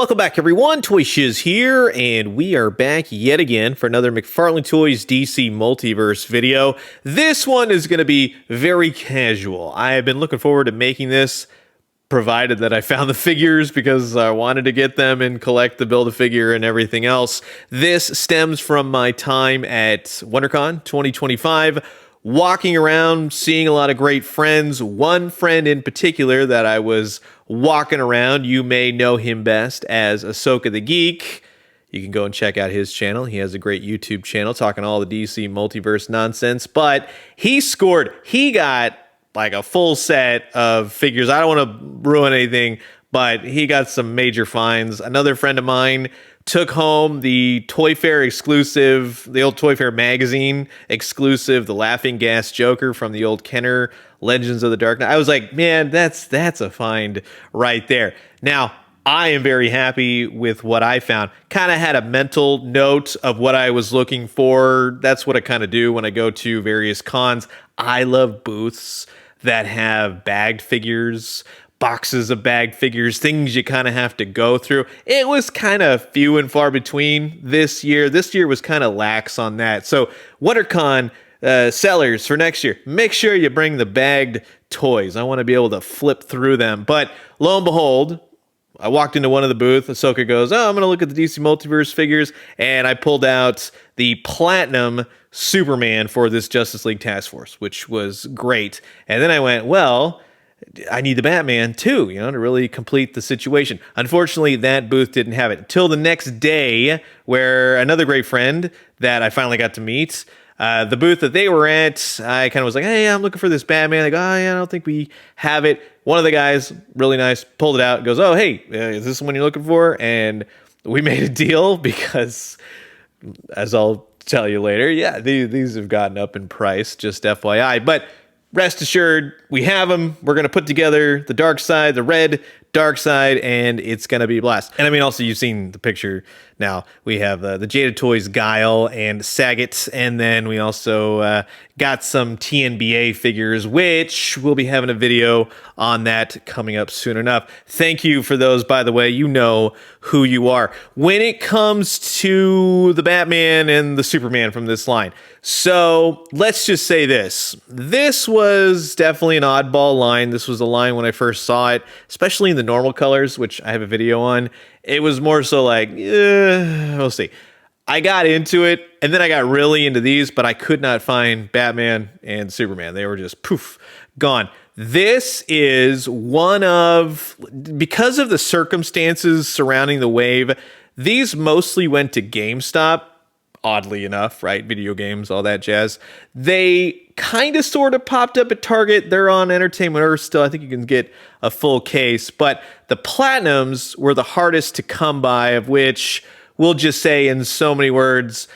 Welcome back, everyone. Toy Shiz here, and we are back yet again for another McFarlane Toys DC Multiverse video. This one is going to be very casual. I have been looking forward to making this, provided that I found the figures, because I wanted to get them and collect the Build-A-Figure and everything else. This stems from my time at WonderCon 2025, walking around, seeing a lot of great friends. One friend in particular that I was walking around, you may know him best as Ahsoka the Geek. You can go and check out his channel. He has a great YouTube channel talking all the DC multiverse nonsense. But he scored. He got like a full set of figures. I don't want to ruin anything, but he got some major finds. Another friend of mine took home the Toy Fair exclusive, the old Toy Fair magazine exclusive, the Laughing Gas Joker from the old Kenner Legends of the Dark Knight. I was like, man, that's a find right there. Now, I am very happy with what I found. Kind of had a mental note of what I was looking for. That's what I kind of do when I go to various cons. I love booths that have bagged figures, boxes of bagged figures, things you kind of have to go through. It was kind of few and far between this year. This year was kind of lax on that. So WonderCon sellers for next year, make sure you bring the bagged toys. I want to be able to flip through them. But lo and behold, I walked into one of the booths. Ahsoka goes, I'm going to look at the DC Multiverse figures. And I pulled out the Platinum Superman for this Justice League Task Force, which was great. And then I went, well, I need the Batman too, to really complete the situation. Unfortunately, that booth didn't have it until the next day, where another great friend that I finally got to meet, the booth that they were at, I kind of was like, hey, I'm looking for this Batman. They go, oh, yeah, I don't think we have it. One of the guys, really nice, pulled it out and goes, oh, hey, is this the one you're looking for? And we made a deal because, as I'll tell you later, yeah, these have gotten up in price, just FYI. But rest assured, we have them. We're going to put together the Darkseid, the Red Darkseid, and it's going to be a blast. And I mean, also, you've seen the picture now. We have the Jada Toys Guile and Saget, and then we also got some TNBA figures, which we'll be having a video on that coming up soon enough. Thank you for those, by the way. You know who you are. When it comes to the Batman and the Superman from this line, so let's just say this. This was definitely an oddball line. This was a line when I first saw it, especially in the normal colors, which I have a video on. It was more so like, we'll see. I got into it, and then I got really into these, but I could not find Batman and Superman. They were just poof, gone. This is one of, because of the circumstances surrounding the wave, these mostly went to GameStop, oddly enough, right? Video games, all that jazz. They kind of sort of popped up at Target. They're on Entertainment Earth still. I think you can get a full case, but the Platinums were the hardest to come by, of which we'll just say in so many words,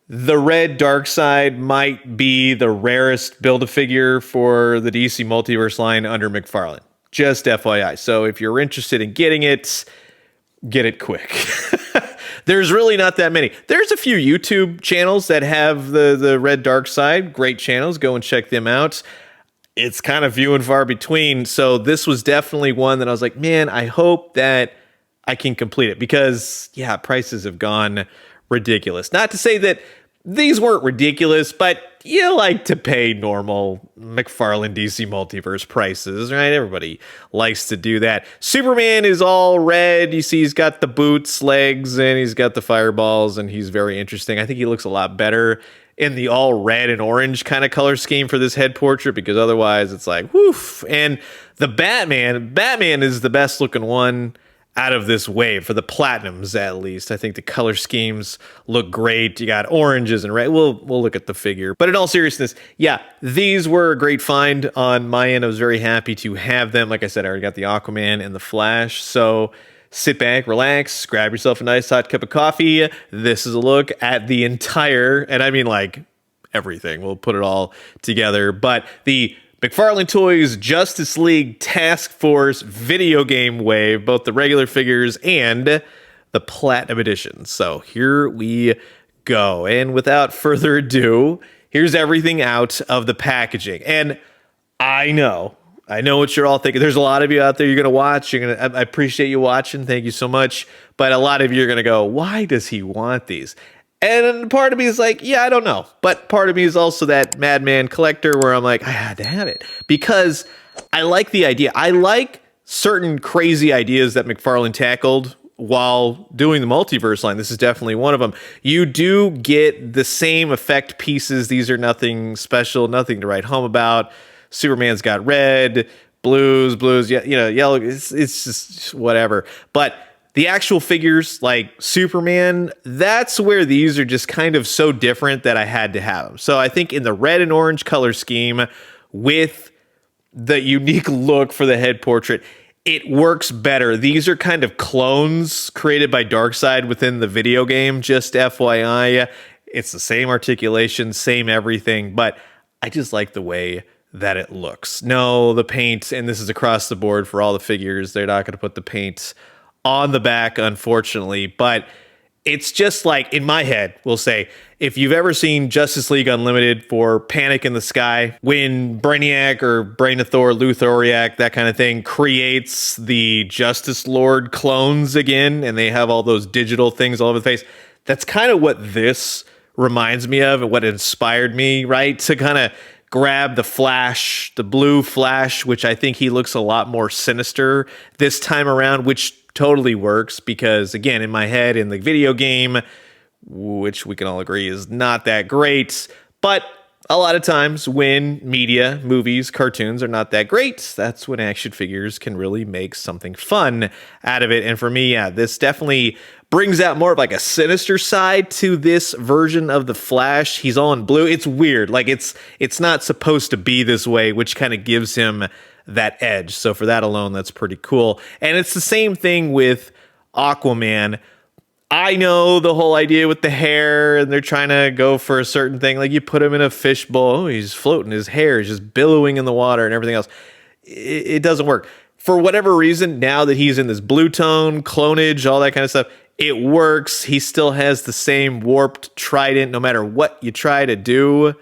the Red Darkseid might be the rarest Build-A-Figure for the DC Multiverse line under McFarlane. Just FYI. So if you're interested in getting it, get it quick. There's really not that many. There's a few YouTube channels that have the Red Darkseid. Great channels. Go and check them out. It's kind of few and far between. So this was definitely one that I was like, man, I hope that I can complete it, because, yeah, prices have gone ridiculous. Not to say that these weren't ridiculous, but you like to pay normal McFarlane DC Multiverse prices, right? Everybody likes to do that. Superman is all red. You see he's got the boots, legs, and he's got the fireballs, and he's very interesting. I think he looks a lot better in the all red and orange kind of color scheme for this head portrait, because otherwise it's like, woof. And the Batman is the best looking one out of this wave, for the Platinums at least. I think the color schemes look great. You got oranges and red. We'll look at the figure. But in all seriousness, yeah, these were a great find on my end. I was very happy to have them. Like I said, I already got the Aquaman and the Flash. So sit back, relax, grab yourself a nice hot cup of coffee. This is a look at the entire, and I mean like everything. We'll put it all together. But the McFarlane Toys Justice League Task Force video game wave, both the regular figures and the Platinum Edition. So here we go. And without further ado, here's everything out of the packaging. And I know I know what you're all thinking. There's a lot of you out there you're going to watch. I appreciate you watching. Thank you so much. But a lot of you are going to go, why does he want these? And part of me is like, yeah, I don't know. But part of me is also that madman collector where I'm like, I had to have it because I like the idea. I like certain crazy ideas that McFarlane tackled while doing the multiverse line. This is definitely one of them. You do get the same effect pieces. These are nothing special, nothing to write home about. Superman's got red, blues, yellow. It's just whatever. But the actual figures like Superman, that's where these are just kind of so different that I had to have them. So I think in the red and orange color scheme with the unique look for the head portrait, it works better. These are kind of clones created by Darkseid within the video game, just FYI. It's the same articulation, same everything, but I just like the way that it looks. No, the paint, and this is across the board for all the figures, they're not going to put the paint on the back, unfortunately, but it's just like, in my head, we'll say, if you've ever seen Justice League Unlimited for Panic in the Sky, when Brainiac or Brainothor, Luthoriac, that kind of thing, creates the Justice Lord clones again, and they have all those digital things all over the face, that's kind of what this reminds me of, and what inspired me, right, to kind of grab the Flash, the blue Flash, which I think he looks a lot more sinister this time around, which totally works because, again, in my head, in the video game, which we can all agree is not that great, but a lot of times when media, movies, cartoons are not that great, that's when action figures can really make something fun out of it. And for me, yeah, this definitely brings out more of like a sinister side to this version of the Flash. He's all in blue. It's weird. Like it's not supposed to be this way, which kind of gives him that edge. So for that alone, that's pretty cool. And it's the same thing with Aquaman. I know the whole idea with the hair, and they're trying to go for a certain thing. Like you put him in a fishbowl, oh, he's floating, his hair is just billowing in the water and everything else. It doesn't work. For whatever reason, now that he's in this blue tone, clonage, all that kind of stuff, it works. He still has the same warped trident, no matter what you try to do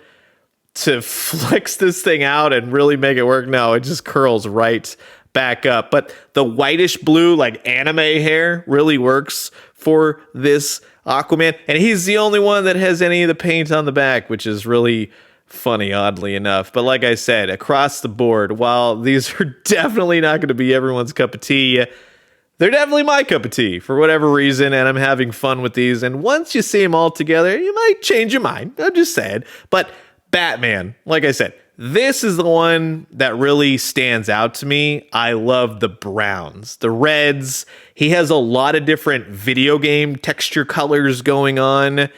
to flex this thing out and really make it work. No, it just curls right back up. But the whitish blue, like anime hair, really works for this Aquaman. And he's the only one that has any of the paint on the back, which is really funny, oddly enough. But like I said, across the board, while these are definitely not going to be everyone's cup of tea, they're definitely my cup of tea for whatever reason, and I'm having fun with these. And once you see them all together, you might change your mind. I'm just saying. But Batman, like I said, this is the one that really stands out to me. I love the browns, the reds. He has a lot of different video game texture colors going on.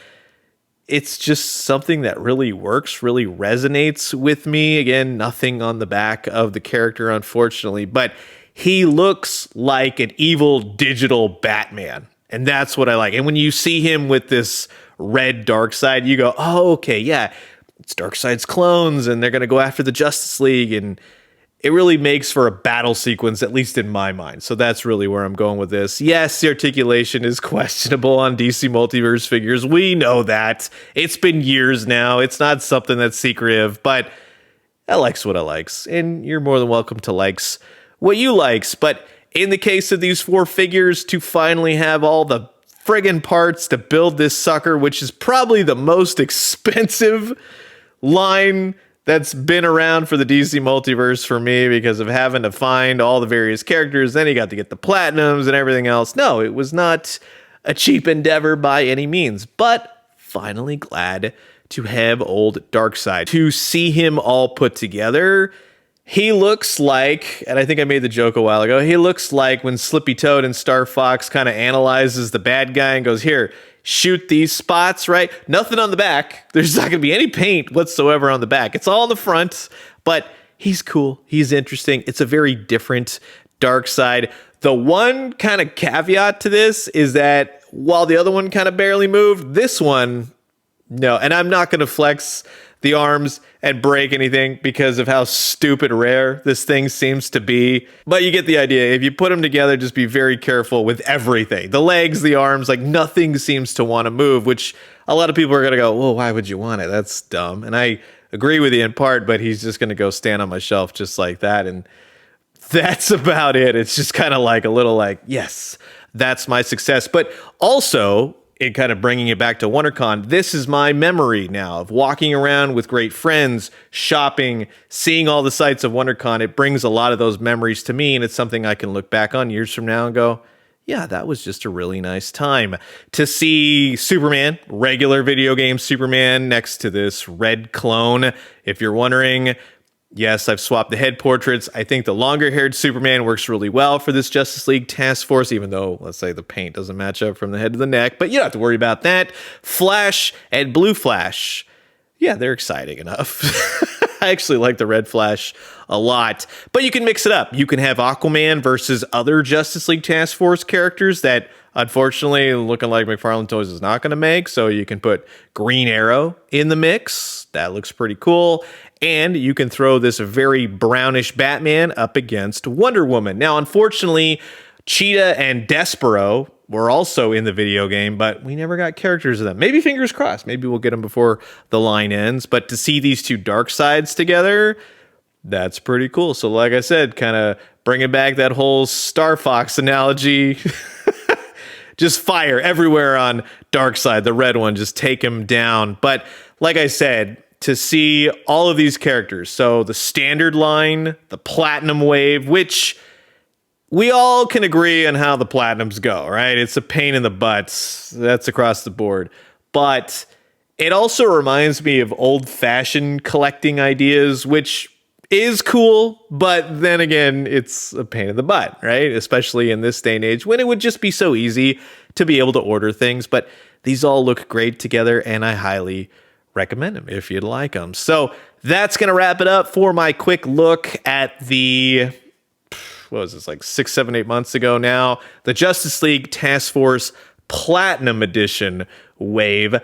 It's just something that really works, really resonates with me. Again, nothing on the back of the character, unfortunately, but he looks like an evil digital Batman. And that's what I like. And when you see him with this red Darkseid, you go, oh, okay, yeah, it's Darkseid's clones, and they're going to go after the Justice League. And it really makes for a battle sequence, at least in my mind. So that's really where I'm going with this. Yes, the articulation is questionable on DC Multiverse figures. We know that. It's been years now. It's not something that's secretive, but I likes what I likes. And you're more than welcome to likes what you likes. But in the case of these four figures, to finally have all the friggin' parts to build this sucker, which is probably the most expensive line that's been around for the DC Multiverse for me because of having to find all the various characters. Then you got to get the platinums and everything else. No, it was not a cheap endeavor by any means, but finally glad to have old Darkseid. To see him all put together, he looks like, and I think I made the joke a while ago, he looks like when Slippy Toad and Star Fox kind of analyzes the bad guy and goes, here, shoot these spots, right? Nothing on the back. There's not going to be any paint whatsoever on the back. It's all on the front, but he's cool. He's interesting. It's a very different Darkseid. The one kind of caveat to this is that while the other one kind of barely moved, this one, no. And I'm not going to flex the arms and break anything because of how stupid rare this thing seems to be. But you get the idea. If you put them together, just be very careful with everything. The legs, the arms, like nothing seems to want to move, which a lot of people are going to go, well, why would you want it? That's dumb. And I agree with you in part, but he's just going to go stand on my shelf just like that. And That's about it. It's just kind of like a little like, yes, that's my success. But also, it kind of bringing it back to WonderCon, this is my memory now of walking around with great friends, shopping, seeing all the sights of WonderCon. It brings a lot of those memories to me, and it's something I can look back on years from now and go, yeah, that was just a really nice time. To see Superman, regular video game Superman, next to this red clone, if you're wondering, yes, I've swapped the head portraits. I think the longer-haired Superman works really well for this Justice League task force, even though, let's say, the paint doesn't match up from the head to the neck. But you don't have to worry about that. Flash and Blue Flash, yeah, they're exciting enough. I actually like the Red Flash a lot. But you can mix it up. You can have Aquaman versus other Justice League task force characters that, unfortunately, looking like McFarlane Toys is not going to make. So you can put Green Arrow in the mix. That looks pretty cool. And you can throw this very brownish Batman up against Wonder Woman. Now, unfortunately, Cheetah and Despero were also in the video game, but we never got characters of them. Maybe fingers crossed. Maybe we'll get them before the line ends. But to see these two Darkseids together, that's pretty cool. So like I said, kind of bringing back that whole Star Fox analogy. Just fire everywhere on Darkseid, the red one. Just take him down. But like I said, to see all of these characters, so the standard line, the platinum wave, which we all can agree on how the platinums go, right? It's a pain in the butt. That's across the board. But it also reminds me of old-fashioned collecting ideas, which is cool, but then again, it's a pain in the butt, right? Especially in this day and age when it would just be so easy to be able to order things. But these all look great together, and I highly recommend them if you'd like them. So that's going to wrap it up for my quick look at the, what was this, like 6, 7, 8 months ago now, the Justice League Task Force Platinum Edition wave.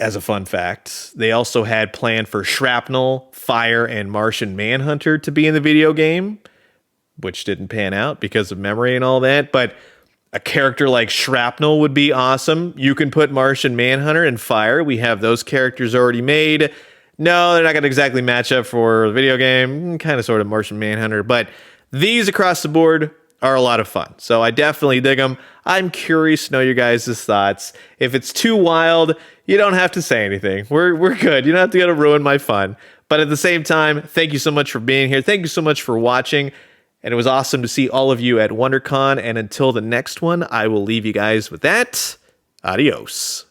As a fun fact, they also had planned for Shrapnel, Fire, and Martian Manhunter to be in the video game, which didn't pan out because of memory and all that, but a character like Shrapnel would be awesome. You can put Martian Manhunter and Fire. We have those characters already made. No, they're not going to exactly match up for the video game. Kind of sort of Martian Manhunter, but these across the board are a lot of fun. So I definitely dig them. I'm curious to know your guys' thoughts. If it's too wild, you don't have to say anything. We're good. You don't have to go to ruin my fun. But at the same time, thank you so much for being here. Thank you so much for watching. And it was awesome to see all of you at WonderCon. And until the next one, I will leave you guys with that. Adios.